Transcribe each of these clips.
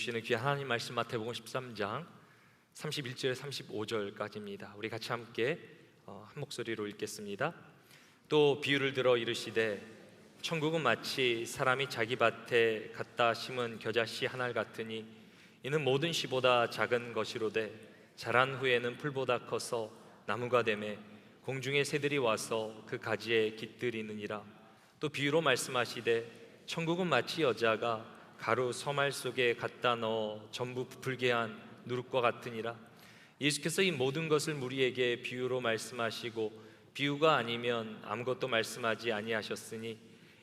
주시는 귀한 하나님 말씀 마태복음 13장 31절 35절까지입니다. 우리 같이 함께 한 목소리로 읽겠습니다. 또 비유를 들어 이르시되 천국은 마치 사람이 자기 밭에 갖다 심은 겨자씨 한 알 같으니 이는 모든 씨보다 작은 것이로되 자란 후에는 풀보다 커서 나무가 되매 공중의 새들이 와서 그 가지에 깃들이느니라. 또 비유로 말씀하시되 천국은 마치 여자가 가루 서말 속에 갖다 넣어 전부 부풀게 한 누룩과 같으니라. 예수께서 이 모든 것을 무리에게 비유로 말씀하시고 비유가 아니면 아무것도 말씀하지 아니하셨으니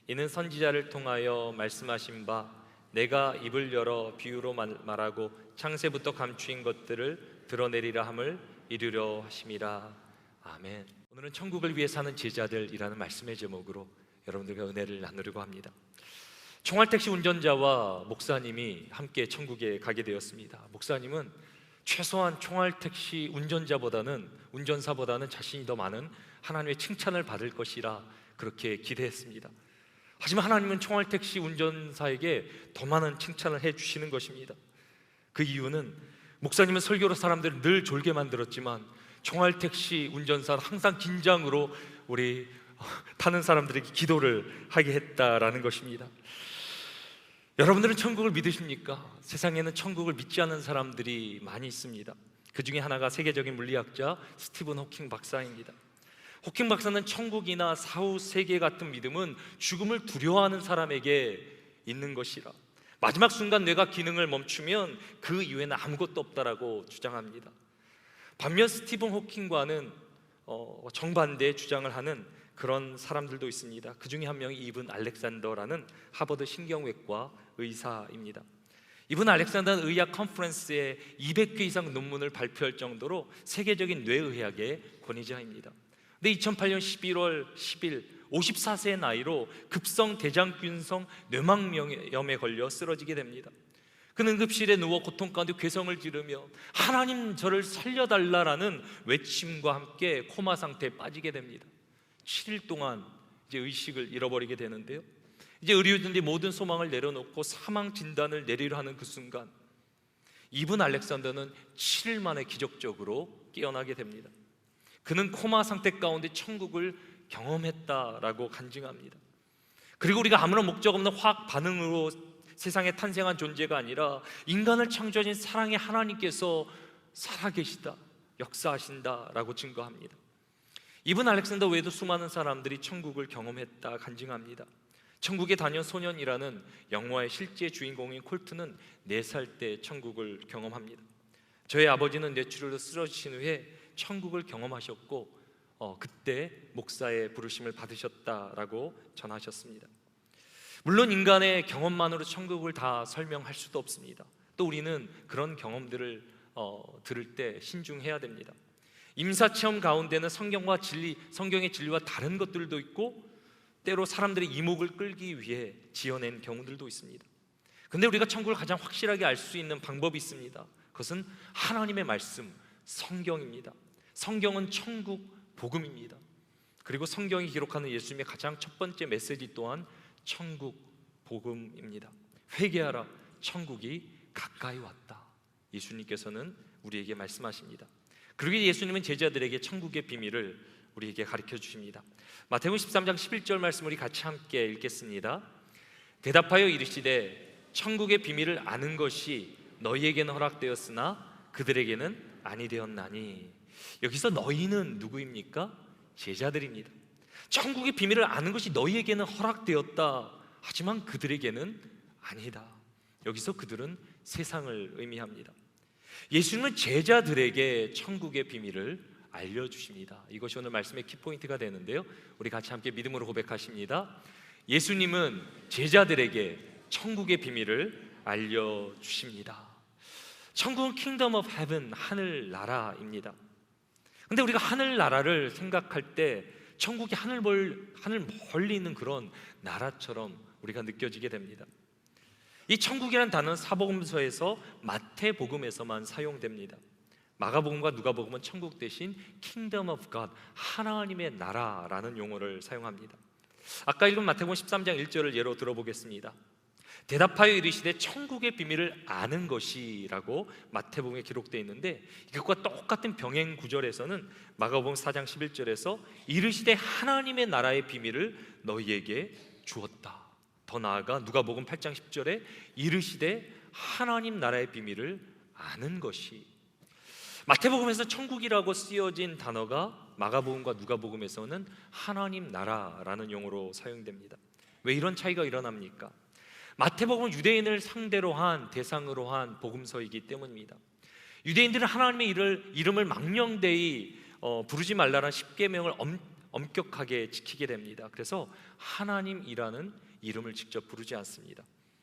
이는 선지자를 통하여 말씀하신 바 내가 입을 열어 비유로 말하고 창세부터 감추인 것들을 드러내리라 함을 이루려 하심이라. 아멘. 오늘은 천국을 위해 사는 제자들이라는 말씀의 제목으로 여러분들과 은혜를 나누려고 합니다. 총알택시 운전자와 목사님이 함께 천국에 가게 되었습니다. 목사님은 최소한 총알택시 운전사보다는 자신이 더 많은 하나님의 칭찬을 받을 것이라 그렇게 기대했습니다. 하지만 하나님은 총알택시 운전사에게 더 많은 칭찬을 해주시는 것입니다. 그 이유는 목사님은 설교로 사람들을 늘 졸게 만들었지만 총알택시 운전사는 항상 긴장으로 우리 타는 사람들에게 기도를 하게 했다라는 것입니다. 여러분들은 천국을 믿으십니까? 세상에는 천국을 믿지 않는 사람들이 많이 있습니다. 그 중에 하나가 세계적인 물리학자 스티븐 호킹 박사입니다. 호킹 박사는 천국이나 사후 세계 같은 믿음은 죽음을 두려워하는 사람에게 있는 것이라, 마지막 순간 뇌가 기능을 멈추면 그 이후에는 아무것도 없다라고 주장합니다. 반면 스티븐 호킹과는 정반대의 주장을 하는 그런 사람들도 있습니다. 그 중에 한 명이 이븐 알렉산더라는 하버드 신경외과 의사입니다. 이분 알렉산더는 의학 컨퍼런스에 200개 이상 논문을 발표할 정도로 세계적인 뇌의학의 권위자입니다. 근데 2008년 11월 10일 54세의 나이로 급성 대장균성 뇌막염에 걸려 쓰러지게 됩니다. 그는 응급실에 누워 고통 가운데 괴성을 지르며 하나님 저를 살려달라라는 외침과 함께 코마 상태에 빠지게 됩니다. 7일 동안 이제 의식을 잃어버리게 되는데요, 이제 의료진들이 모든 소망을 내려놓고 사망 진단을 내리려 하는 그 순간 이분 알렉산더는 7일 만에 기적적으로 깨어나게 됩니다. 그는 코마 상태 가운데 천국을 경험했다라고 간증합니다. 그리고 우리가 아무런 목적 없는 화학 반응으로 세상에 탄생한 존재가 아니라 인간을 창조하신 사랑의 하나님께서 살아계시다, 역사하신다라고 증거합니다. 이분 알렉산더 외에도 수많은 사람들이 천국을 경험했다 간증합니다. 천국에 다녀온 소년이라는 영화의 실제 주인공인 콜트는 4살 때 천국을 경험합니다. 저의 아버지는 뇌출혈로 쓰러지신 후에 천국을 경험하셨고 그때 목사의 부르심을 받으셨다라고 전하셨습니다. 물론 인간의 경험만으로 천국을 다 설명할 수도 없습니다. 또 우리는 그런 경험들을 들을 때 신중해야 됩니다. 임사체험 가운데는 성경의 진리와 다른 것들도 있고 때로 사람들의 이목을 끌기 위해 지어낸 경우들도 있습니다. 근데 우리가 천국을 가장 확실하게 알 수 있는 방법이 있습니다. 그것은 하나님의 말씀, 성경입니다. 성경은 천국 복음입니다. 그리고 성경이 기록하는 예수님의 가장 첫 번째 메시지 또한 천국 복음입니다. 회개하라, 천국이 가까이 왔다. 예수님께서는 우리에게 말씀하십니다. 그리고 예수님은 제자들에게 천국의 비밀을 우리에게 가르쳐 주십니다. 마태복음 13장 11절 말씀 우리 같이 함께 읽겠습니다. 대답하여 이르시되 천국의 비밀을 아는 것이 너희에게는 허락되었으나 그들에게는 아니 되었나니. 여기서 너희는 누구입니까? 제자들입니다. 천국의 비밀을 아는 것이 너희에게는 허락되었다, 하지만 그들에게는 아니다. 여기서 그들은 세상을 의미합니다. 예수님은 제자들에게 천국의 비밀을 알려주십니다. 이것이 오늘 말씀의 키포인트가 되는데요, 우리 같이 함께 믿음으로 고백하십니다. 예수님은 제자들에게 천국의 비밀을 알려주십니다. 천국은 킹덤 오브 헤븐, 하늘나라입니다. 근데 우리가 하늘나라를 생각할 때 천국이 하늘 멀리 있는 그런 나라처럼 우리가 느껴지게 됩니다. 이 천국이라는 단어는 사복음서에서 마태복음에서만 사용됩니다. 마가복음과 누가복음은 천국 대신 Kingdom of God, 하나님의 나라라는 용어를 사용합니다. 아까 읽은 마태복음 13장 1절을 예로 들어보겠습니다. 대답하여 이르시되 천국의 비밀을 아는 것이라고 마태복음에 기록되어 있는데, 이것과 똑같은 병행 구절에서는 마가복음 4장 11절에서 이르시되 하나님의 나라의 비밀을 너희에게 주었다. 더 나아가 누가복음 8장 10절에 이르시되 하나님 나라의 비밀을 아는 것이. 마태복음에서 천국이라고 쓰여진 단어가 마가복음과 누가복음에서는 하나님 나라라는 용어로 사용됩니다. 왜 이런 차이가 일어납니까? 마태복음은 유대인을 상대로 한, 대상으로 한 복음서이기 때문입니다. 유대인들은 하나님의 이름을 망령되이 부르지 말라는 십계명을 엄격하게 지키게 됩니다. 그래서 하나님이라는 이름을 직접 부르지 않습니다.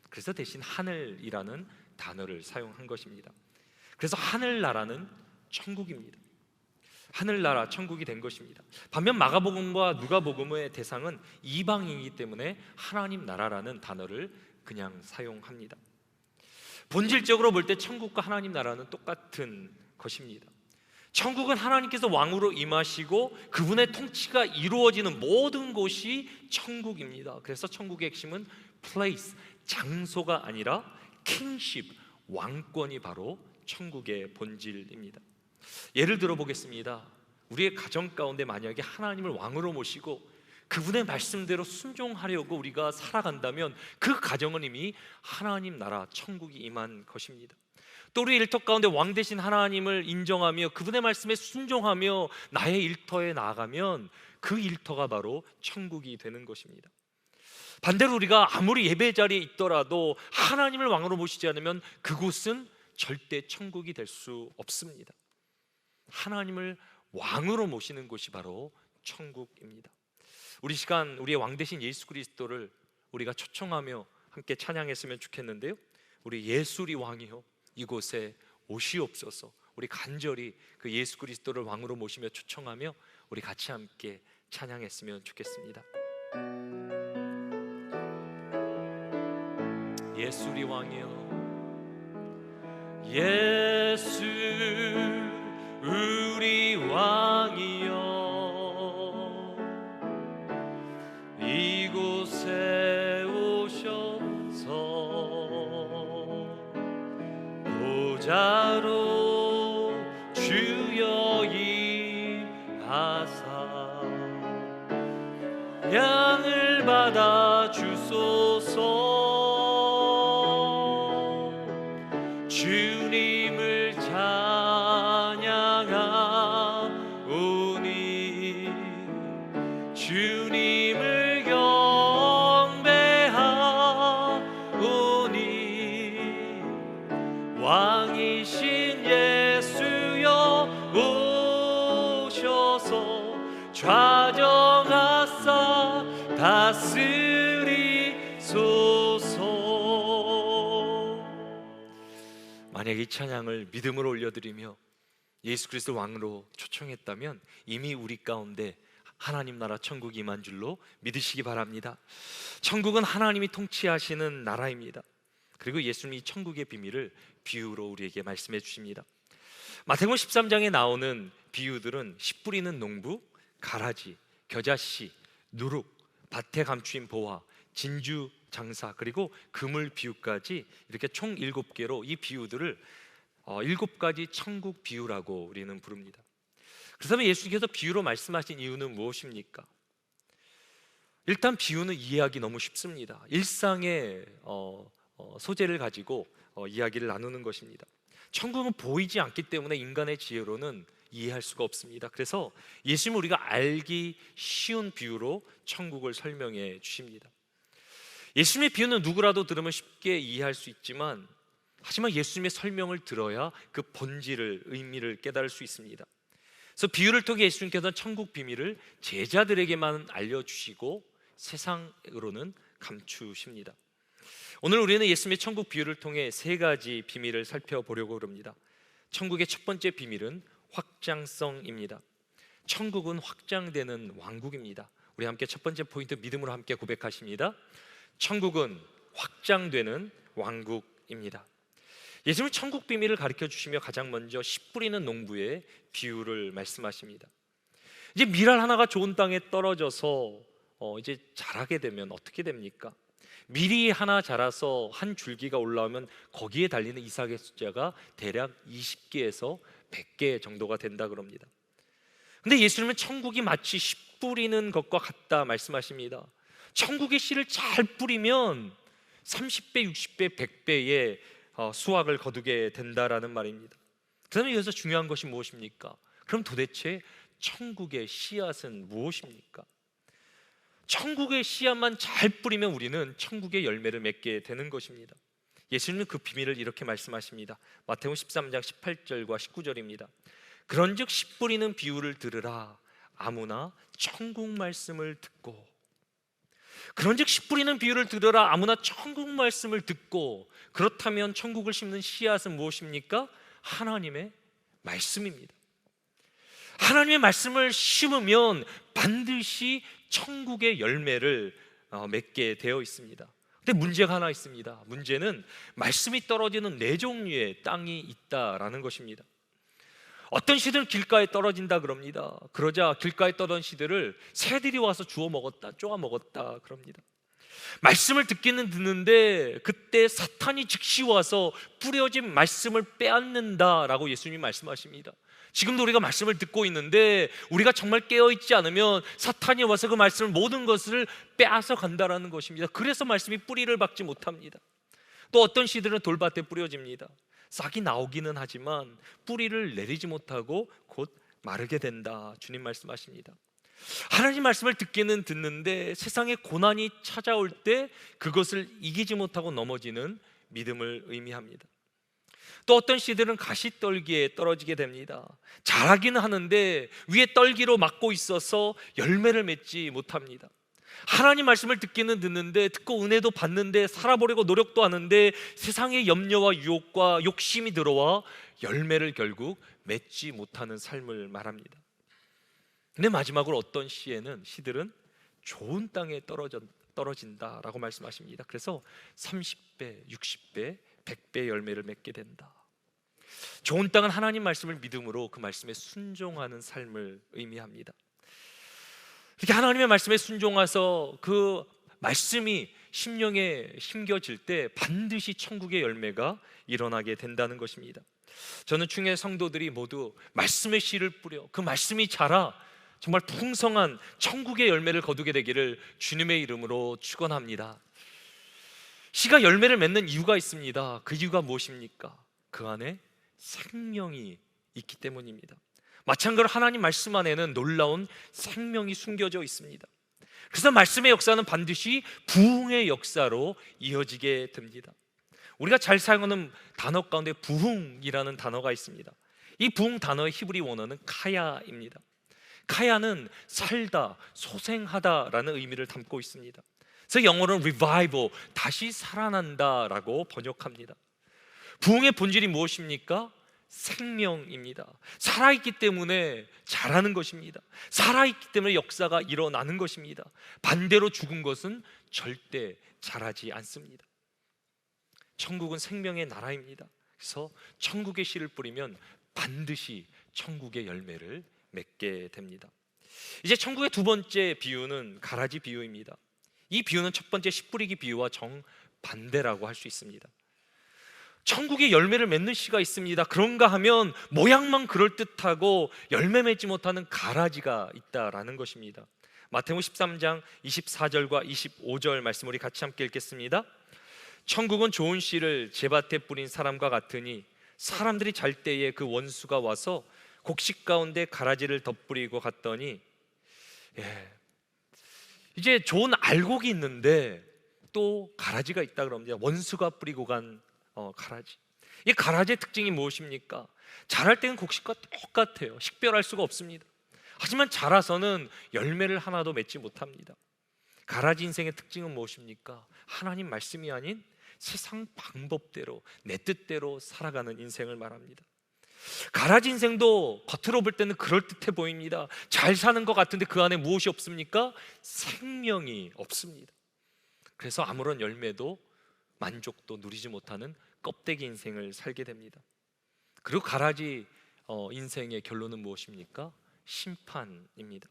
그래서 대신 하늘이라는 단어를 사용한 것입니다. 그래서 하늘나라는 천국입니다. 하늘나라, 천국이 된 것입니다. 반면 마가복음과 누가복음의 대상은 이방인이기 때문에 하나님 나라라는 단어를 그냥 사용합니다. 본질적으로 볼 때 천국과 하나님 나라는 똑같은 것입니다. 천국은 하나님께서 왕으로 임하시고 그분의 통치가 이루어지는 모든 곳이 천국입니다. 그래서 천국의 핵심은 place, 장소가 아니라 kingship, 왕권이 바로 천국의 본질입니다. 예를 들어 보겠습니다. 우리의 가정 가운데 만약에 하나님을 왕으로 모시고 그분의 말씀대로 순종하려고 우리가 살아간다면 그 가정은 이미 하나님 나라 천국이 임한 것입니다. 또 우리 일터 가운데 왕 되신 하나님을 인정하며 그분의 말씀에 순종하며 나의 일터에 나아가면 그 일터가 바로 천국이 되는 것입니다. 반대로 우리가 아무리 예배 자리에 있더라도 하나님을 왕으로 모시지 않으면 그곳은 절대 천국이 될 수 없습니다. 하나님을 왕으로 모시는 곳이 바로 천국입니다. 우리 시간 우리의 왕 되신 예수 그리스도를 우리가 초청하며 함께 찬양했으면 좋겠는데요. 우리 예수 우리 왕이요 이곳에 오시옵소서. 우리 간절히 그 예수 그리스도를 왕으로 모시며 초청하며 우리 같이 함께 찬양했으면 좋겠습니다. 예수 우리 왕이요 예수 우리 왕이여 이곳에 오셔서 보좌로 주여 임하사 양을 받아 주소서. 주님을 찬양하오니 주님을 경배하오니 왕이신 예수여 오셔서 좌정하사 다스리소서. 만약 이 찬양을 믿음으로 올려드리며 예수 그리스도 왕으로 초청했다면 이미 우리 가운데 하나님 나라 천국이 임한 줄로 믿으시기 바랍니다. 천국은 하나님이 통치하시는 나라입니다. 그리고 예수님이 천국의 비밀을 비유로 우리에게 말씀해 주십니다. 마태복음 13장에 나오는 비유들은 씨 뿌리는 농부, 가라지, 겨자씨, 누룩, 밭에 감추인 보화, 진주 장사, 그리고 그물 비유까지 이렇게 총 7개로 이 비유들을 7가지 천국 비유라고 우리는 부릅니다. 그렇다면 예수님께서 비유로 말씀하신 이유는 무엇입니까? 일단 비유는 이해하기 너무 쉽습니다. 일상의 소재를 가지고 이야기를 나누는 것입니다. 천국은 보이지 않기 때문에 인간의 지혜로는 이해할 수가 없습니다. 그래서 예수님은 우리가 알기 쉬운 비유로 천국을 설명해 주십니다. 예수님의 비유는 누구라도 들으면 쉽게 이해할 수 있지만 하지만 예수님의 설명을 들어야 그 본질을, 의미를 깨달을 수 있습니다. 그래서 비유를 통해 예수님께서는 천국 비밀을 제자들에게만 알려주시고 세상으로는 감추십니다. 오늘 우리는 예수님의 천국 비유를 통해 3가지 비밀을 살펴보려고 합니다. 천국의 첫 번째 비밀은 확장성입니다. 천국은 확장되는 왕국입니다. 우리 함께 첫 번째 포인트 믿음으로 함께 고백하십니다. 천국은 확장되는 왕국입니다. 예수님은 천국 비밀을 가르쳐 주시며 가장 먼저 씨 뿌리는 농부의 비유를 말씀하십니다. 이제 밀알 하나가 좋은 땅에 떨어져서 이제 자라게 되면 어떻게 됩니까? 밀이 하나 자라서 한 줄기가 올라오면 거기에 달리는 이삭의 숫자가 대략 20개에서 100개 정도가 된다 그럽니다. 근데 예수님은 천국이 마치 씨 뿌리는 것과 같다 말씀하십니다. 천국의 씨를 잘 뿌리면 30배, 60배, 100배의 수확을 거두게 된다라는 말입니다. 그러면 여기서 중요한 것이 무엇입니까? 그럼 도대체 천국의 씨앗은 무엇입니까? 천국의 씨앗만 잘 뿌리면 우리는 천국의 열매를 맺게 되는 것입니다. 예수님은 그 비밀을 이렇게 말씀하십니다. 마태복음 13장 18절과 19절입니다. 그런즉 씨 뿌리는 비유를 들으라. 아무나 천국 말씀을 듣고, 그런즉 씨 뿌리는 비유를 들으라. 아무나 천국 말씀을 듣고. 그렇다면 천국을 심는 씨앗은 무엇입니까? 하나님의 말씀입니다. 하나님의 말씀을 심으면 반드시 천국의 열매를 맺게 되어 있습니다. 근데 문제가 하나 있습니다. 문제는 말씀이 떨어지는 네 종류의 땅이 있다라는 것입니다. 어떤 씨들은 길가에 떨어진다 그럽니다. 그러자 길가에 떨어진 씨들을 새들이 와서 주워 먹었다, 쪼아 먹었다 그럽니다. 말씀을 듣기는 듣는데 그때 사탄이 즉시 와서 뿌려진 말씀을 빼앗는다라고 예수님이 말씀하십니다. 지금도 우리가 말씀을 듣고 있는데 우리가 정말 깨어있지 않으면 사탄이 와서 그 말씀을, 모든 것을 빼앗아 간다라는 것입니다. 그래서 말씀이 뿌리를 박지 못합니다. 또 어떤 씨들은 돌밭에 뿌려집니다. 싹이 나오기는 하지만 뿌리를 내리지 못하고 곧 마르게 된다, 주님 말씀하십니다. 하나님 말씀을 듣기는 듣는데 세상에 고난이 찾아올 때 그것을 이기지 못하고 넘어지는 믿음을 의미합니다. 또 어떤 씨들은 가시떨기에 떨어지게 됩니다. 자라기는 하는데 위에 떨기로 막고 있어서 열매를 맺지 못합니다. 하나님 말씀을 듣기는 듣는데, 듣고 은혜도 받는데, 살아보려고 노력도 하는데 세상의 염려와 유혹과 욕심이 들어와 열매를 결국 맺지 못하는 삶을 말합니다. 근데 마지막으로 어떤 씨들은 좋은 땅에 떨어진다라고 말씀하십니다. 그래서 30배, 60배, 100배 열매를 맺게 된다. 좋은 땅은 하나님 말씀을 믿음으로 그 말씀에 순종하는 삶을 의미합니다. 이렇게 하나님의 말씀에 순종해서 그 말씀이 심령에 심겨질 때 반드시 천국의 열매가 일어나게 된다는 것입니다. 저는 충의 성도들이 모두 말씀의 씨를 뿌려 그 말씀이 자라 정말 풍성한 천국의 열매를 거두게 되기를 주님의 이름으로 축원합니다. 씨가 열매를 맺는 이유가 있습니다. 그 이유가 무엇입니까? 그 안에 생명이 있기 때문입니다. 마찬가지로 하나님 말씀 안에는 놀라운 생명이 숨겨져 있습니다. 그래서 말씀의 역사는 반드시 부흥의 역사로 이어지게 됩니다. 우리가 잘 사용하는 단어 가운데 부흥이라는 단어가 있습니다. 이 부흥 단어의 히브리 원어는 카야입니다. 카야는 살다, 소생하다라는 의미를 담고 있습니다. 그래서 영어로는 revival, 다시 살아난다라고 번역합니다. 부흥의 본질이 무엇입니까? 생명입니다. 살아있기 때문에 자라는 것입니다. 살아있기 때문에 역사가 일어나는 것입니다. 반대로 죽은 것은 절대 자라지 않습니다. 천국은 생명의 나라입니다. 그래서 천국의 씨를 뿌리면 반드시 천국의 열매를 맺게 됩니다. 이제 천국의 두 번째 비유는 가라지 비유입니다. 이 비유는 첫 번째 씨 뿌리기 비유와 정반대라고 할 수 있습니다. 천국의 열매를 맺는 씨가 있습니다. 그런가 하면 모양만 그럴듯하고 열매 맺지 못하는 가라지가 있다라는 것입니다. 마태복음 13장 24절과 25절 말씀 우리 같이 함께 읽겠습니다. 천국은 좋은 씨를 제밭에 뿌린 사람과 같으니 사람들이 잘 때에 그 원수가 와서 곡식 가운데 가라지를 덧뿌리고 갔더니, 이제 좋은 알곡이 있는데 또 가라지가 있다 그럽니다. 원수가 뿌리고 간 가라지. 이 가라지의 특징이 무엇입니까? 자랄 때는 곡식과 똑같아요. 식별할 수가 없습니다. 하지만 자라서는 열매를 하나도 맺지 못합니다. 가라지 인생의 특징은 무엇입니까? 하나님 말씀이 아닌 세상 방법대로 내 뜻대로 살아가는 인생을 말합니다. 가라지 인생도 겉으로 볼 때는 그럴듯해 보입니다. 잘 사는 것 같은데 그 안에 무엇이 없습니까? 생명이 없습니다. 그래서 아무런 열매도 만족도 누리지 못하는 껍데기 인생을 살게 됩니다. 그리고 가라지 인생의 결론은 무엇입니까? 심판입니다.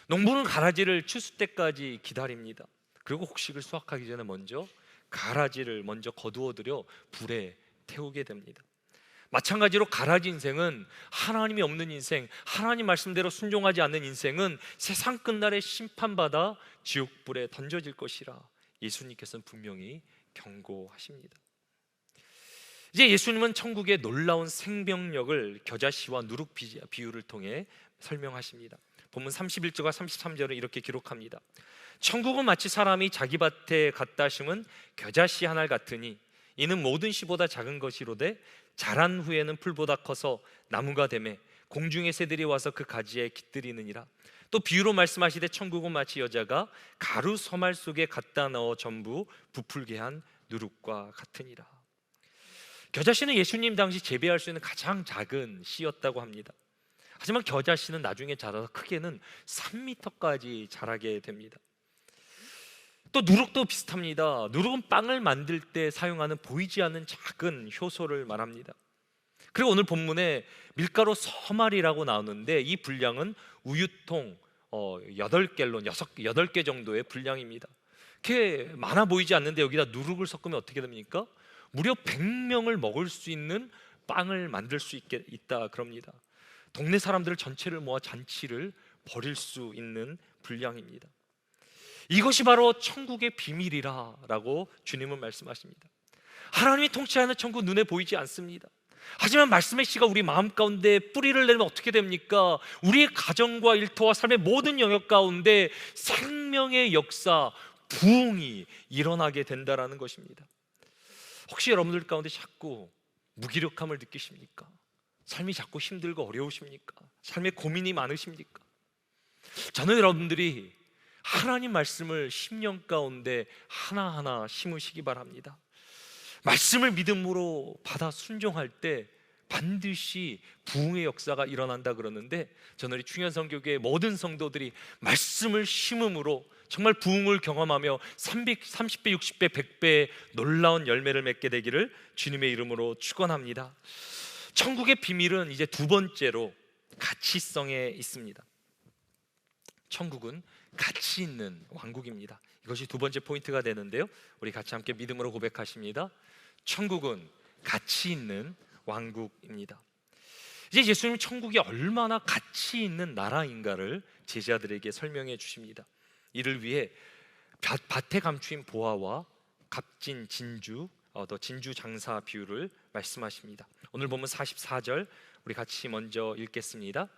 농부는 가라지를 추수 때까지 기다립니다. 그리고 곡식을 수확하기 전에 먼저 가라지를 먼저 거두어들여 불에 태우게 됩니다. 마찬가지로 가라지 인생은 하나님이 없는 인생, 하나님 말씀대로 순종하지 않는 인생은 세상 끝날에 심판받아 지옥불에 던져질 것이라 예수님께서는 분명히 경고하십니다. 이제 예수님은 천국의 놀라운 생명력을 겨자씨와 누룩 비유를 통해 설명하십니다. 본문 31절과 33절은 이렇게 기록합니다. 천국은 마치 사람이 자기 밭에 갖다 심은 겨자씨 한 알 같으니 이는 모든 씨보다 작은 것이로되 자란 후에는 풀보다 커서 나무가 되매 공중의 새들이 와서 그 가지에 깃들이느니라. 또 비유로 말씀하시되 천국은 마치 여자가 가루 서말 속에 갖다 넣어 전부 부풀게 한 누룩과 같으니라. 겨자씨는 예수님 당시 재배할 수 있는 가장 작은 씨였다고 합니다. 하지만 겨자씨는 나중에 자라서 크게는 3m까지 자라게 됩니다. 또 누룩도 비슷합니다. 누룩은 빵을 만들 때 사용하는 보이지 않는 작은 효소를 말합니다. 그리고 오늘 본문에 밀가루 서말이라고 나오는데 이 분량은 우유통 8갤론, 8개 정도의 분량입니다. 그렇게 많아 보이지 않는데 여기다 누룩을 섞으면 어떻게 됩니까? 무려 100명을 먹을 수 있는 빵을 만들 수 있다 그럽니다. 동네 사람들을 전체를 모아 잔치를 벌일 수 있는 분량입니다. 이것이 바로 천국의 비밀이라고 주님은 말씀하십니다. 하나님이 통치하는 천국 눈에 보이지 않습니다. 하지만 말씀의 씨가 우리 마음 가운데 뿌리를 내면 어떻게 됩니까? 우리의 가정과 일터와 삶의 모든 영역 가운데 생명의 역사, 부흥이 일어나게 된다라는 것입니다. 혹시 여러분들 가운데 자꾸 무기력함을 느끼십니까? 삶이 자꾸 힘들고 어려우십니까? 삶에 고민이 많으십니까? 저는 여러분들이 하나님 말씀을 10년 가운데 하나하나 심으시기 바랍니다. 말씀을 믿음으로 받아 순종할 때 반드시 부흥의 역사가 일어난다 그러는데, 저는 우리 충현성교회의 모든 성도들이 말씀을 심음으로 정말 부흥을 경험하며 30배, 60배, 100배의 놀라운 열매를 맺게 되기를 주님의 이름으로 축원합니다. 천국의 비밀은 이제 두 번째로 가치성에 있습니다. 천국은 가치 있는 왕국입니다. 이것이 두 번째 포인트가 되는데요, 우리 같이 함께 믿음으로 고백하십니다. 천국은 가치 있는 왕국입니다. 이제 예수님이 천국이 얼마나 가치 있는 나라인가를 제자들에게 설명해 주십니다. 이를 위해 밭에 감추인 보화와 값진 진주, 진주 장사 비유를 말씀하십니다. 오늘 보면 44절 우리 같이 먼저 읽겠습니다.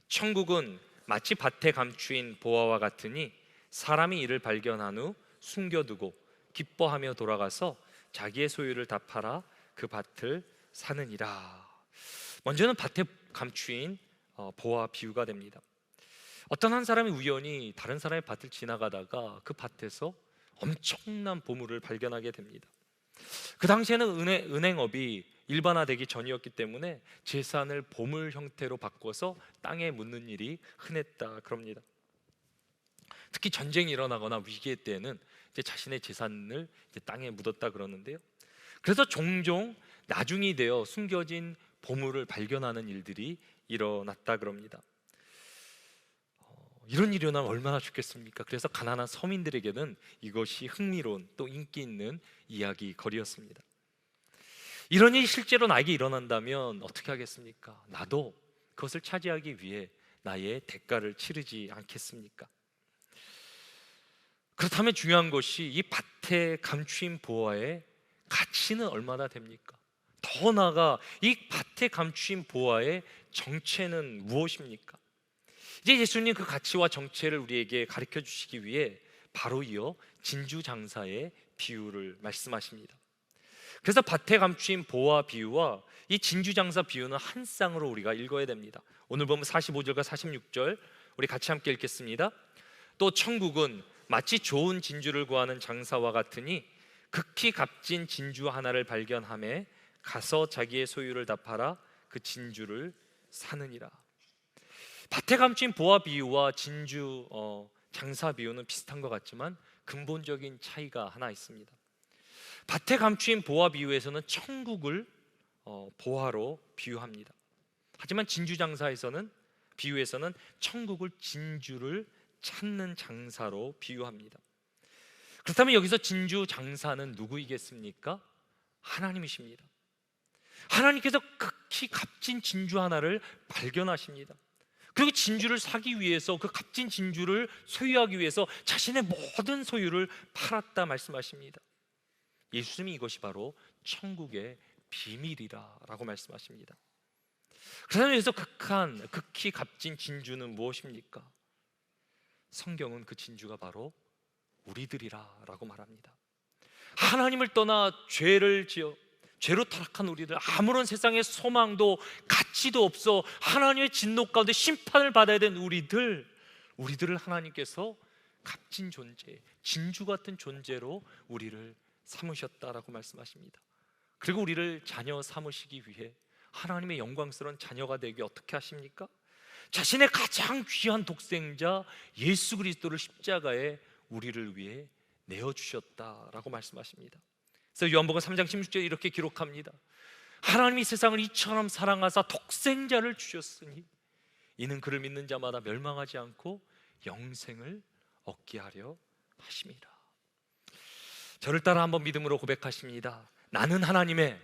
천국은 마치 밭에 감추인 보화와 같으니 사람이 이를 발견한 후 숨겨두고 기뻐하며 돌아가서 자기의 소유를 다 팔아 그 밭을 사느니라. 먼저는 밭에 감추인 보화 비유가 됩니다. 어떤 한 사람이 우연히 다른 사람의 밭을 지나가다가 그 밭에서 엄청난 보물을 발견하게 됩니다. 그 당시에는 은행업이 일반화되기 전이었기 때문에 재산을 보물 형태로 바꿔서 땅에 묻는 일이 흔했다 그럽니다. 특히 전쟁이 일어나거나 위기의 때에는 이제 자신의 재산을 이제 땅에 묻었다 그러는데요. 그래서 종종 나중이 되어 숨겨진 보물을 발견하는 일들이 일어났다 그럽니다. 이런 일이 일어나면 얼마나 좋겠습니까? 그래서 가난한 서민들에게는 이것이 흥미로운 또 인기 있는 이야기거리였습니다. 이런 일이 실제로 나에게 일어난다면 어떻게 하겠습니까? 나도 그것을 차지하기 위해 나의 대가를 치르지 않겠습니까? 그렇다면 중요한 것이 이 밭에 감추인 보화의 가치는 얼마나 됩니까? 더 나아가 이 밭에 감추인 보화의 정체는 무엇입니까? 이제 예수님 그 가치와 정체를 우리에게 가르쳐 주시기 위해 바로 이어 진주 장사의 비유를 말씀하십니다. 그래서 밭에 감추인 보화 비유와 이 진주 장사 비유는 한 쌍으로 우리가 읽어야 됩니다. 오늘 보면 45절과 46절 우리 같이 함께 읽겠습니다. 또 천국은 마치 좋은 진주를 구하는 장사와 같으니 극히 값진 진주 하나를 발견하매 가서 자기의 소유를 다 팔아 그 진주를 사느니라. 밭에 감춘 보화 비유와 진주 장사 비유는 비슷한 것 같지만 근본적인 차이가 하나 있습니다. 밭에 감춘 보화 비유에서는 천국을 보화로 비유합니다. 하지만 진주 장사에서는 비유에서는 천국을 진주를 찾는 장사로 비유합니다. 그렇다면 여기서 진주 장사는 누구이겠습니까? 하나님이십니다. 하나님께서 극히 값진 진주 하나를 발견하십니다. 그리고 진주를 사기 위해서, 그 값진 진주를 소유하기 위해서 자신의 모든 소유를 팔았다 말씀하십니다. 예수님이 이것이 바로 천국의 비밀이라 라고 말씀하십니다. 그래서 여기서 극히 값진 진주는 무엇입니까? 성경은 그 진주가 바로 우리들이라 라고 말합니다. 하나님을 떠나 죄를 지어 죄로 타락한 우리들, 아무런 세상의 소망도 가치도 없어 하나님의 진노 가운데 심판을 받아야 된 우리들을 하나님께서 값진 존재, 진주 같은 존재로 우리를 삼으셨다라고 말씀하십니다. 그리고 우리를 자녀 삼으시기 위해 하나님의 영광스러운 자녀가 되게 어떻게 하십니까? 자신의 가장 귀한 독생자 예수 그리스도를 십자가에 우리를 위해 내어주셨다라고 말씀하십니다. 그래서 요한복음 3장 16절에 이렇게 기록합니다. 하나님이 세상을 이처럼 사랑하사 독생자를 주셨으니 이는 그를 믿는 자마다 멸망하지 않고 영생을 얻게 하려 하심이라. 저를 따라 한번 믿음으로 고백하십니다. 나는 하나님의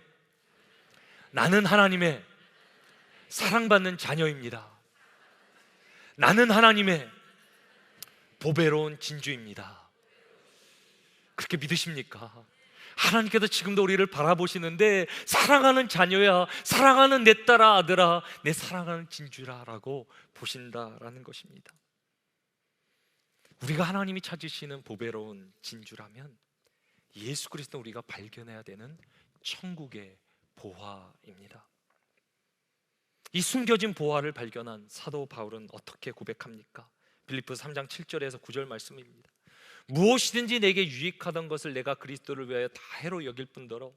사랑받는 자녀입니다. 나는 하나님의 보배로운 진주입니다. 그렇게 믿으십니까? 하나님께서 지금도 우리를 바라보시는데 사랑하는 자녀야, 사랑하는 내 딸아, 아들아, 내 사랑하는 진주라 라고 보신다라는 것입니다. 우리가 하나님이 찾으시는 보배로운 진주라면 예수 그리스도 우리가 발견해야 되는 천국의 보화입니다. 이 숨겨진 보화를 발견한 사도 바울은 어떻게 고백합니까? 빌립보서 3장 7절에서 9절 말씀입니다. 무엇이든지 내게 유익하던 것을 내가 그리스도를 위하여 다 해로 여길 뿐더러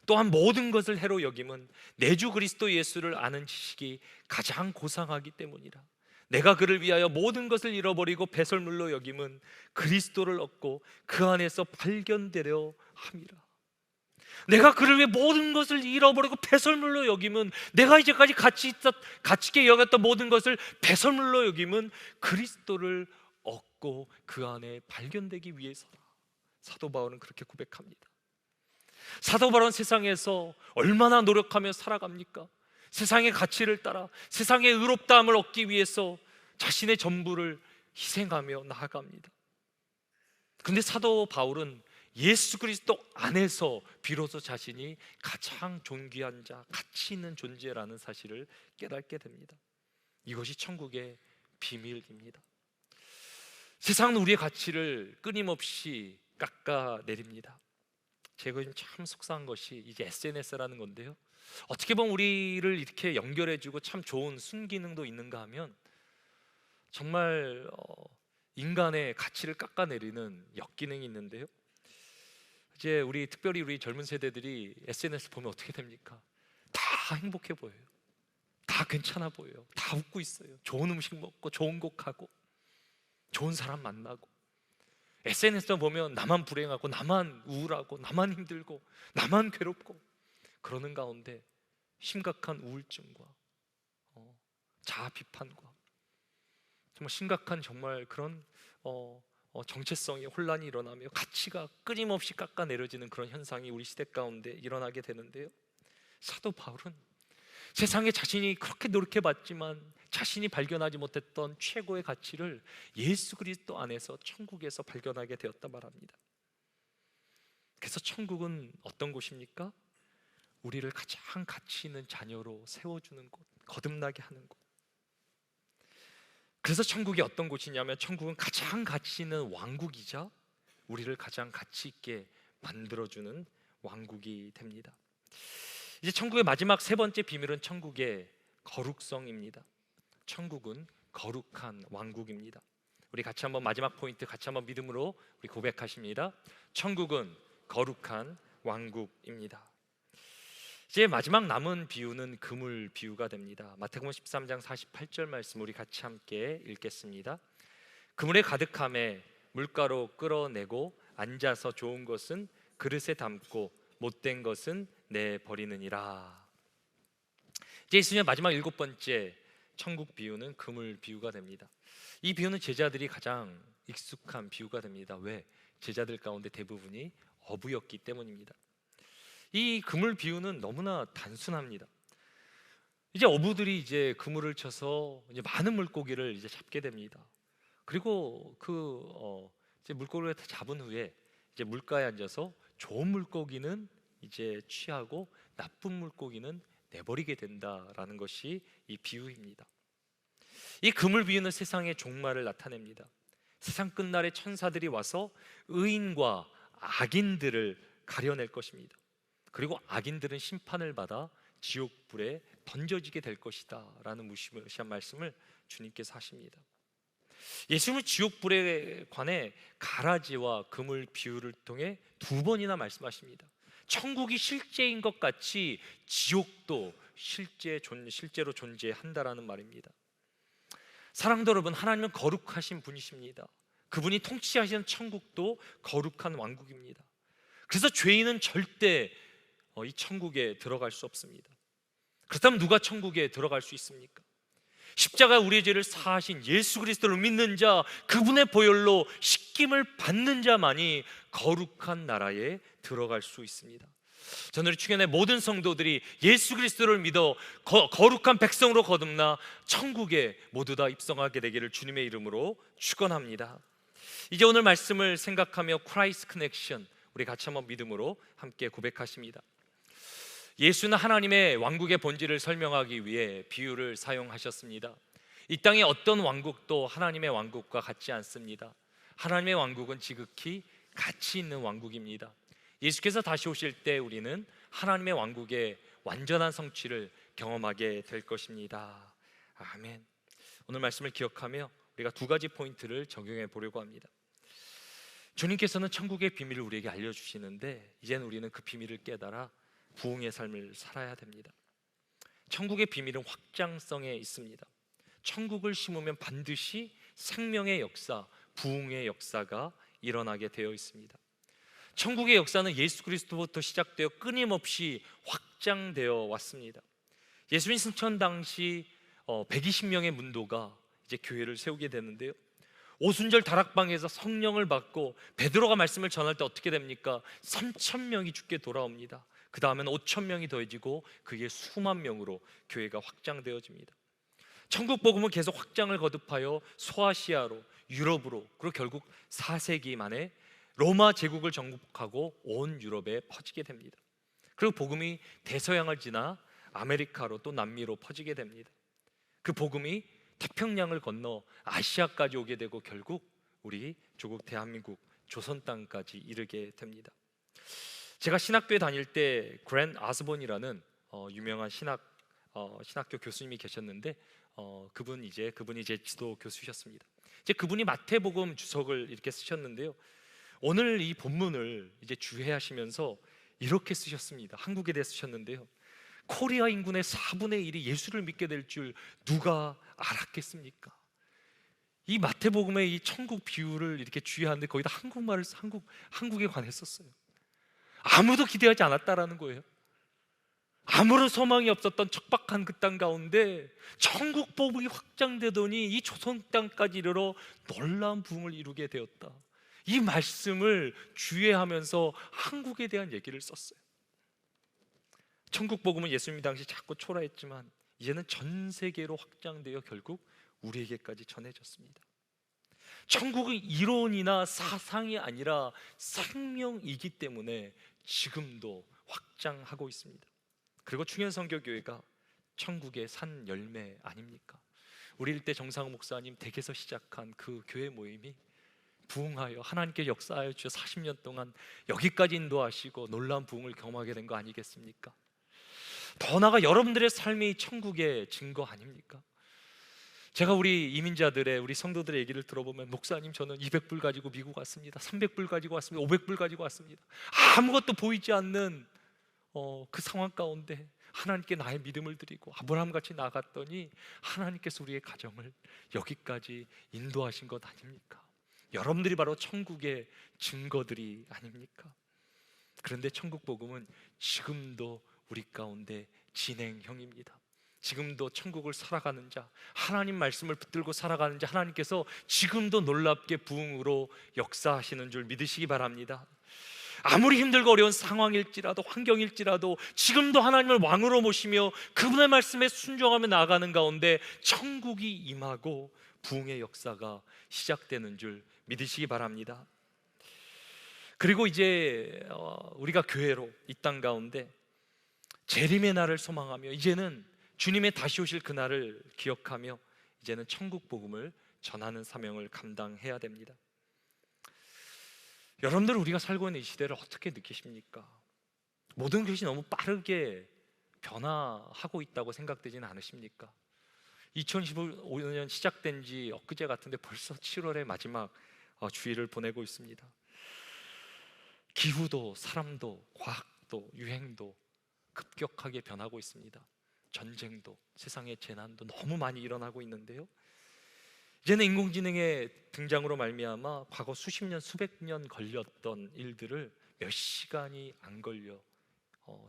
또한 모든 것을 해로 여김은 내 주 그리스도 예수를 아는 지식이 가장 고상하기 때문이라. 내가 그를 위하여 모든 것을 잃어버리고 배설물로 여김은 그리스도를 얻고 그 안에서 발견되려 함이라. 내가 그를 위해 모든 것을 잃어버리고 배설물로 여김은, 내가 이제까지 가치 있게 여겼던 모든 것을 배설물로 여김은 그리스도를 얻고 그 안에 발견되기 위해서라. 사도 바울은 그렇게 고백합니다. 사도 바울은 세상에서 얼마나 노력하며 살아갑니까? 세상의 가치를 따라 세상의 의롭다함을 얻기 위해서 자신의 전부를 희생하며 나아갑니다. 근데 사도 바울은 예수 그리스도 안에서 비로소 자신이 가장 존귀한 자, 가치 있는 존재라는 사실을 깨닫게 됩니다. 이것이 천국의 비밀입니다. 세상은 우리의 가치를 끊임없이 깎아내립니다. 제가 요즘 참 속상한 것이 이제 SNS라는 건데요, 어떻게 보면 우리를 이렇게 연결해주고 참 좋은 순기능도 있는가 하면 정말 인간의 가치를 깎아내리는 역기능이 있는데요, 이제 특별히 우리 젊은 세대들이 SNS 보면 어떻게 됩니까? 다 행복해 보여요. 다 괜찮아 보여요. 다 웃고 있어요. 좋은 음식 먹고 좋은 곡 하고 좋은 사람 만나고. SNS 보면 나만 불행하고 나만 우울하고 나만 힘들고 나만 괴롭고 그러는 가운데 심각한 우울증과 자아 비판과 정말 심각한 정말 그런 정체성의 혼란이 일어나며 가치가 끊임없이 깎아내려지는 그런 현상이 우리 시대 가운데 일어나게 되는데요, 사도 바울은 세상에 자신이 그렇게 노력해봤지만 자신이 발견하지 못했던 최고의 가치를 예수 그리스도 안에서 천국에서 발견하게 되었다 말합니다. 그래서 천국은 어떤 곳입니까? 우리를 가장 가치 있는 자녀로 세워주는 곳, 거듭나게 하는 곳. 그래서 천국이 어떤 곳이냐면 천국은 가장 가치 있는 왕국이자 우리를 가장 가치 있게 만들어주는 왕국이 됩니다. 이제 천국의 마지막 세 번째 비밀은 천국의 거룩성입니다. 천국은 거룩한 왕국입니다. 우리 같이 한번 마지막 포인트 같이 한번 믿음으로 우리 고백하십니다. 천국은 거룩한 왕국입니다. 이제 마지막 남은 비유는 그물 비유가 됩니다. 마태복음 13장 48절 말씀 우리 같이 함께 읽겠습니다. 그물에 가득함에 물가로 끌어내고 앉아서 좋은 것은 그릇에 담고 못된 것은 내버리느니라. 이제 예수님의 마지막 일곱 번째 천국 비유는 그물 비유가 됩니다. 이 비유는 제자들이 가장 익숙한 비유가 됩니다. 왜? 제자들 가운데 대부분이 어부였기 때문입니다. 이 그물 비유는 너무나 단순합니다. 이제 어부들이 이제 그물을 쳐서 이제 많은 물고기를 이제 잡게 됩니다. 그리고 이제 물고기를 다 잡은 후에 이제 물가에 앉아서 좋은 물고기는 이제 취하고 나쁜 물고기는 내버리게 된다라는 것이 이 비유입니다. 이 그물 비유는 세상의 종말을 나타냅니다. 세상 끝날에 천사들이 와서 의인과 악인들을 가려낼 것입니다. 그리고 악인들은 심판을 받아 지옥불에 던져지게 될 것이다 라는 무시무시한 말씀을 주님께서 하십니다. 예수님은 지옥불에 관해 가라지와 그물 비유를 통해 두 번이나 말씀하십니다. 천국이 실제인 것 같이 지옥도 실제로 존재한다라는 말입니다. 사랑도 여러분, 하나님은 거룩하신 분이십니다. 그분이 통치하시는 천국도 거룩한 왕국입니다. 그래서 죄인은 절대 이 천국에 들어갈 수 없습니다. 그렇다면 누가 천국에 들어갈 수 있습니까? 십자가 우리의 죄를 사하신 예수 그리스도를 믿는 자, 그분의 보혈로 씻김을 받는 자만이 거룩한 나라에 들어갈 수 있습니다. 저는 우리 충현의 모든 성도들이 예수 그리스도를 믿어 거룩한 백성으로 거듭나 천국에 모두 다 입성하게 되기를 주님의 이름으로 축원합니다. 이제 오늘 말씀을 생각하며 크라이스트 커넥션, 우리 같이 한번 믿음으로 함께 고백하십니다. 예수는 하나님의 왕국의 본질을 설명하기 위해 비유를 사용하셨습니다. 이 땅의 어떤 왕국도 하나님의 왕국과 같지 않습니다. 하나님의 왕국은 지극히 가치 있는 왕국입니다. 예수께서 다시 오실 때 우리는 하나님의 왕국의 완전한 성취를 경험하게 될 것입니다. 아멘. 오늘 말씀을 기억하며 우리가 두 가지 포인트를 적용해 보려고 합니다. 주님께서는 천국의 비밀을 우리에게 알려주시는데 이제는 우리는 그 비밀을 깨달아 부흥의 삶을 살아야 됩니다. 천국의 비밀은 확장성에 있습니다. 천국을 심으면 반드시 생명의 역사, 부흥의 역사가 일어나게 되어 있습니다. 천국의 역사는 예수 그리스도부터 시작되어 끊임없이 확장되어 왔습니다. 예수님 승천 당시 120명의 문도가 이제 교회를 세우게 되는데요, 오순절 다락방에서 성령을 받고 베드로가 말씀을 전할 때 어떻게 됩니까? 3,000명이 주께 돌아옵니다. 그 다음에는 5,000명이 더해지고 그게 수만 명으로 교회가 확장되어집니다. 천국 복음은 계속 확장을 거듭하여 소아시아로, 유럽으로, 그리고 결국 4세기 만에 로마 제국을 정복하고 온 유럽에 퍼지게 됩니다. 그리고 복음이 대서양을 지나 아메리카로 또 남미로 퍼지게 됩니다. 그 복음이 태평양을 건너 아시아까지 오게 되고 결국 우리 조국 대한민국 조선 땅까지 이르게 됩니다. 제가 신학교에 다닐 때 그랜 아스본이라는 유명한 신학교 교수님이 계셨는데 그분이 이제 지도 교수셨습니다. 이제 그분이 마태복음 주석을 이렇게 쓰셨는데요, 오늘 이 본문을 이제 주해하시면서 이렇게 쓰셨습니다. 한국에 대해 쓰셨는데요, 코리아 인구의 4분의 1이 예수를 믿게 될 줄 누가 알았겠습니까? 이 마태복음의 이 천국 비유를 이렇게 주의하는데 거기다 한국말을 한국에 관했었어요. 아무도 기대하지 않았다라는 거예요. 아무런 소망이 없었던 척박한 그 땅 가운데 천국 복음이 확장되더니 이 조선 땅까지 이르러 놀라운 부흥을 이루게 되었다. 이 말씀을 주의하면서 한국에 대한 얘기를 썼어요. 천국 복음은 예수님 당시 자꾸 초라했지만 이제는 전 세계로 확장되어 결국 우리에게까지 전해졌습니다. 천국은 이론이나 사상이 아니라 생명이기 때문에 지금도 확장하고 있습니다. 그리고 충현선교교회가 천국의 산 열매 아닙니까? 우리 일대 정상우 목사님 댁에서 시작한 그 교회 모임이 부흥하여 하나님께 역사하여 주셔 40년 동안 여기까지 인도하시고 놀라운 부흥을 경험하게 된 거 아니겠습니까? 더 나아가 여러분들의 삶이 천국의 증거 아닙니까? 제가 우리 이민자들의, 우리 성도들의 얘기를 들어보면, 목사님 저는 200불 가지고 미국 왔습니다, 300불 가지고 왔습니다, 500불 가지고 왔습니다, 아무것도 보이지 않는 그 상황 가운데 하나님께 나의 믿음을 드리고 아브라함같이 나갔더니 하나님께서 우리의 가정을 여기까지 인도하신 것 아닙니까? 여러분들이 바로 천국의 증거들이 아닙니까? 그런데 천국 복음은 지금도 우리 가운데 진행형입니다. 지금도 천국을 살아가는 자, 하나님 말씀을 붙들고 살아가는 자, 하나님께서 지금도 놀랍게 부흥으로 역사하시는 줄 믿으시기 바랍니다. 아무리 힘들고 어려운 상황일지라도, 환경일지라도 지금도 하나님을 왕으로 모시며 그분의 말씀에 순종하며 나아가는 가운데 천국이 임하고 부흥의 역사가 시작되는 줄 믿으시기 바랍니다. 그리고 이제 우리가 교회로 이 땅 가운데 재림의 날을 소망하며, 이제는 주님의 다시 오실 그날을 기억하며 이제는 천국 복음을 전하는 사명을 감당해야 됩니다. 여러분들, 우리가 살고 있는 이 시대를 어떻게 느끼십니까? 모든 것이 너무 빠르게 변화하고 있다고 생각되지는 않으십니까? 2015년 시작된 지 엊그제 같은데 벌써 7월의 마지막 주일을 보내고 있습니다. 기후도 사람도 과학도 유행도 급격하게 변하고 있습니다. 전쟁도, 세상의 재난도 너무 많이 일어나고 있는데요, 이제는 인공지능의 등장으로 말미암아 과거 수십 년, 수백 년 걸렸던 일들을 몇 시간이 안 걸려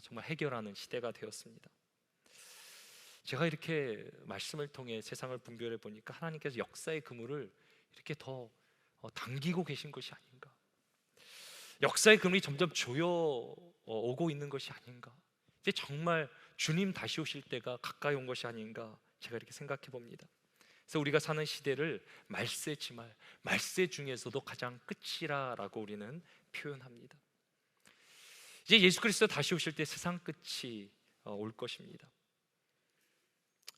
정말 해결하는 시대가 되었습니다. 제가 이렇게 말씀을 통해 세상을 분별해 보니까 하나님께서 역사의 그물을 이렇게 더 당기고 계신 것이 아닌가, 역사의 그물이 점점 조여 오고 있는 것이 아닌가, 이제 정말 주님 다시 오실 때가 가까이 온 것이 아닌가, 제가 이렇게 생각해 봅니다. 그래서 우리가 사는 시대를 말세지말, 말세 중에서도 가장 끝이라라고 우리는 표현합니다. 이제 예수 그리스도 다시 오실 때 세상 끝이 올 것입니다.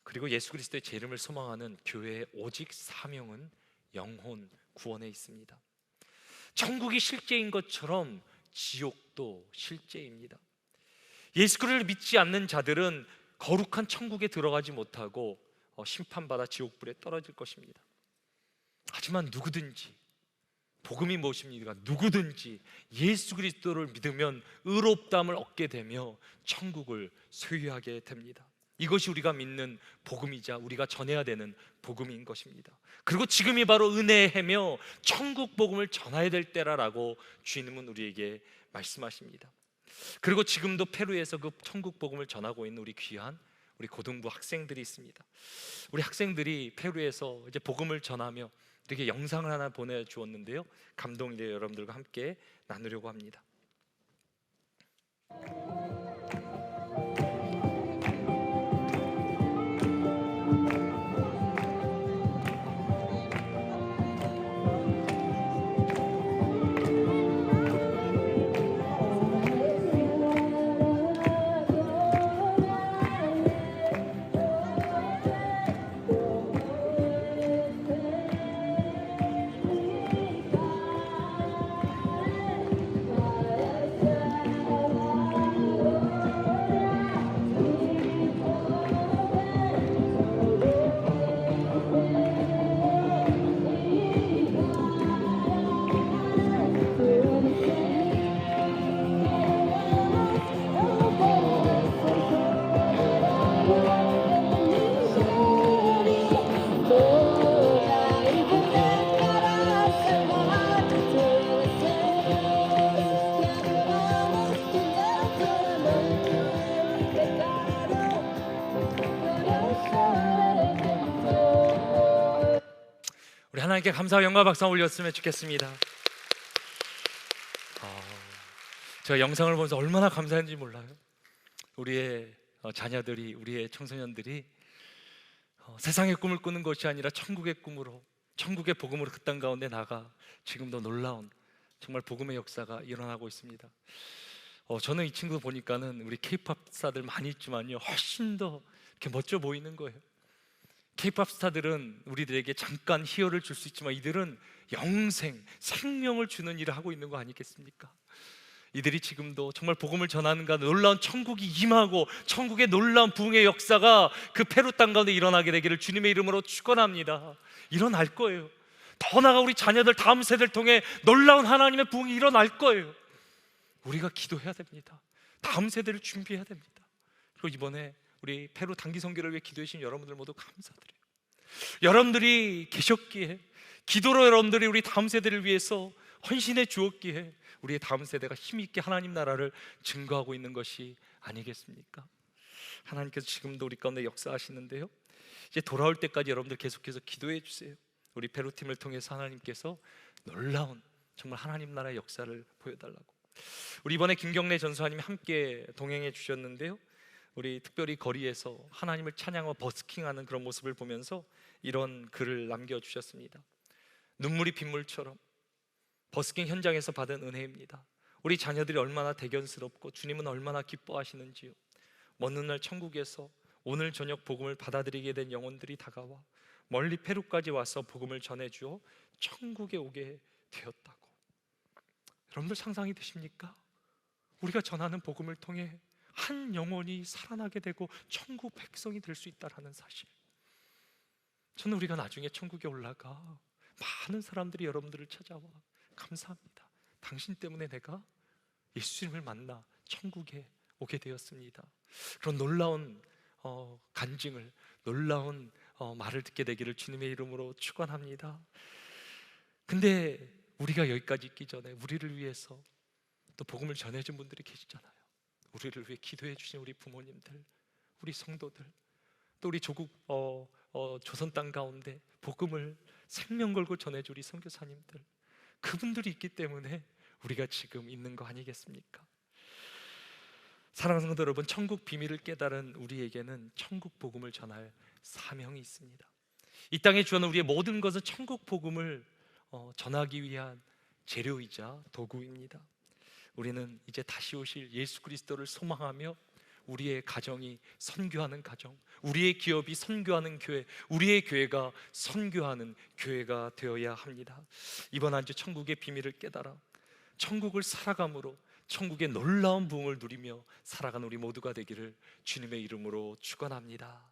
그리고 예수 그리스도의 제 이름을 소망하는 교회의 오직 사명은 영혼 구원에 있습니다. 천국이 실제인 것처럼 지옥도 실제입니다. 예수 그리스도를 믿지 않는 자들은 거룩한 천국에 들어가지 못하고 심판받아 지옥불에 떨어질 것입니다. 하지만 누구든지, 복음이 무엇입니까? 누구든지 예수 그리스도를 믿으면 의롭다함을 얻게 되며 천국을 소유하게 됩니다. 이것이 우리가 믿는 복음이자 우리가 전해야 되는 복음인 것입니다. 그리고 지금이 바로 은혜의 해며 천국 복음을 전해야 될 때라라고 주님은 우리에게 말씀하십니다. 그리고 지금도 페루에서 그 천국 복음을 전하고 있는 우리 귀한 우리 고등부 학생들이 있습니다. 우리 학생들이 페루에서 이제 복음을 전하며 이렇게 영상을 하나 보내주었는데요, 감동이래 여러분들과 함께 나누려고 합니다. 우리 하나님께 감사와 영광 박수 올렸으면 좋겠습니다. 제가 영상을 보면서 얼마나 감사한지 몰라요. 우리의 자녀들이, 우리의 청소년들이 세상의 꿈을 꾸는 것이 아니라 천국의 꿈으로, 천국의 복음으로 그 땅 가운데 나가 지금도 놀라운 정말 복음의 역사가 일어나고 있습니다. 저는 이 친구 보니까는 우리 K-팝 스타들 많이 있지만요, 훨씬 더 이렇게 멋져 보이는 거예요. K-팝 스타들은 우리들에게 잠깐 희열을 줄 수 있지만 이들은 영생, 생명을 주는 일을 하고 있는 거 아니겠습니까? 이들이 지금도 정말 복음을 전하는가, 놀라운 천국이 임하고 천국의 놀라운 부흥의 역사가 그 페루 땅 가운데 일어나게 되기를 주님의 이름으로 축원합니다. 일어날 거예요. 더 나아가 우리 자녀들, 다음 세대를 통해 놀라운 하나님의 부흥이 일어날 거예요. 우리가 기도해야 됩니다. 다음 세대를 준비해야 됩니다. 그리고 이번에 우리 페루 단기 선교를 위해 기도해 주신 여러분들 모두 감사드려요. 여러분들이 계셨기에, 기도로 여러분들이 우리 다음 세대를 위해서 헌신해 주었기에 우리의 다음 세대가 힘있게 하나님 나라를 증거하고 있는 것이 아니겠습니까? 하나님께서 지금도 우리 가운데 역사하시는데요, 이제 돌아올 때까지 여러분들 계속해서 기도해 주세요. 우리 베로팀을 통해서 하나님께서 놀라운 정말 하나님 나라의 역사를 보여달라고. 우리 이번에 김경래 전사님이 함께 동행해 주셨는데요, 우리 특별히 거리에서 하나님을 찬양하고 버스킹하는 그런 모습을 보면서 이런 글을 남겨주셨습니다. 눈물이 빗물처럼 버스킹 현장에서 받은 은혜입니다. 우리 자녀들이 얼마나 대견스럽고 주님은 얼마나 기뻐하시는지요. 먼 훗날 천국에서 오늘 저녁 복음을 받아들이게 된 영혼들이 다가와 멀리 페루까지 와서 복음을 전해주어 천국에 오게 되었다고. 여러분들 상상이 되십니까? 우리가 전하는 복음을 통해 한 영혼이 살아나게 되고 천국 백성이 될 수 있다는 사실. 저는 우리가 나중에 천국에 올라가 많은 사람들이 여러분들을 찾아와 감사합니다, 당신 때문에 내가 예수님을 만나 천국에 오게 되었습니다, 그런 놀라운 간증을, 놀라운 말을 듣게 되기를 주님의 이름으로 축원합니다. 근데 우리가 여기까지 있기 전에 우리를 위해서 또 복음을 전해준 분들이 계시잖아요. 우리를 위해 기도해 주신 우리 부모님들, 우리 성도들, 또 우리 조국 조선 땅 가운데 복음을 생명 걸고 전해준 우리 선교사님들, 그분들이 있기 때문에 우리가 지금 있는 거 아니겠습니까? 사랑하는 성도 여러분, 천국 비밀을 깨달은 우리에게는 천국 복음을 전할 사명이 있습니다. 이 땅에 주어는 우리의 모든 것은 천국 복음을 전하기 위한 재료이자 도구입니다. 우리는 이제 다시 오실 예수 그리스도를 소망하며 우리의 가정이 선교하는 가정, 우리의 기업이 선교하는 교회, 우리의 교회가 선교하는 교회가 되어야 합니다. 이번 한 주 천국의 비밀을 깨달아 천국을 살아감으로 천국의 놀라운 부흥을 누리며 살아가는 우리 모두가 되기를 주님의 이름으로 축원합니다.